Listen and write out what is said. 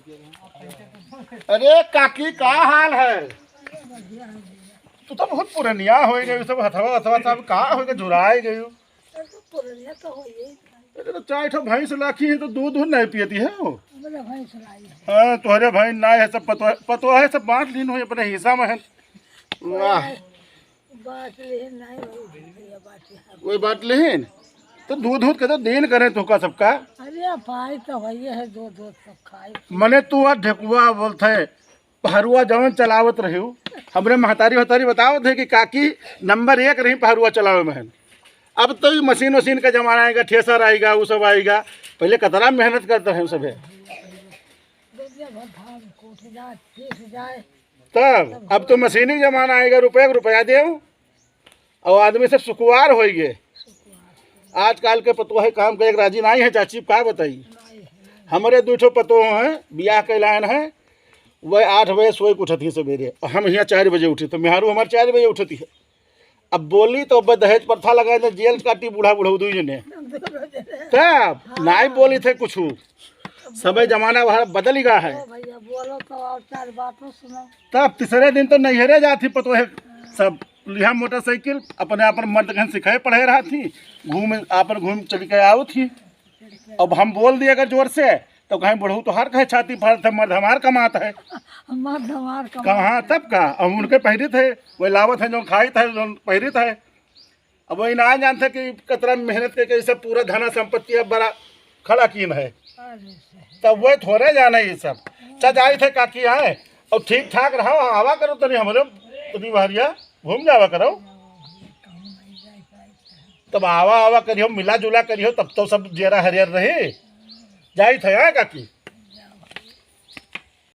अरे काकी का हाल है? तू तो बहुत पुरनिया हो गई, सब हथवा हथवा सब का हो गए जुराए गई। अरे तो चाय ठो भैंस लाखी है तो दूध नहीं पियती है वो। हाँ तुम्हारे भाई ना है सब पतो है सब बांट लीन हो अपने हिस्सा में है। वाह कोई बात नहीं तो दूध दूध के तो देन करे तो का सबका। अरे भाई तो वही है दूध दूध सब खाए। मने तू आज ढेकुआ बोलते पहरुआ जवन चलावत रही हमरे महतारी महतारी बतावत है कि काकी नंबर 1 रही पहरुआ चलावे में। अब तो ये मशीन वशीन का जमाना आएगा, ठेसर आएगा, वो सब आएगा। पहले कतरा मेहनत करते हैं सब है। तब अब तो मशीनी जमाना आएगा, रुपया दे और आदमी सब सुकुआर हो गए। आजकल के पतोह काम का एक राजी नहीं है। चाची क्या बताइए, हमारे 2 ठो पतोह हैं, ब्याह के लाइन है। वह 8 बजे सोए के उठती है सवेरे और हम यहाँ 4 बजे उठी तो मेहरू हमारे 4 बजे उठती है। अब बोली तो दहेज प्रथा लगाए तो जेल काटी बूढ़ा बूढ़ा दुई जने। तब नहीं बोली थे कुछ। समय जमाना वह बदल गया है। तब तीसरे दिन तो नैहरे जाती पतोह सब लिहा मोटरसाइकिल अपने अपन मर्द घन सिखाए पढ़े रहा थी, घूम चल के आओ थी। अब हम बोल दिए अगर जोर से तो कहीं बढ़ू तो हर कहे छाती फाड़ थे, मर्द हमार कमाता है कहाँ तब का। अब उनके पहरित है वही लावत है जो खाई था जो पहरित है। अब वही ना जानते कि कतरा मेहनत के सब पूरा धना संपत्ति अब बड़ा खड़ा कीन है। तब वही थोड़े जाना ये सब चल आई थे काकी आए और ठीक ठाक रहो आवा करो तो नहीं हमारे तुम बहरिया घूम जावा करो। तब आवा करियो मिला जुला करियो तब तो सब जेरा हरियर रहे। जाई थे काकी।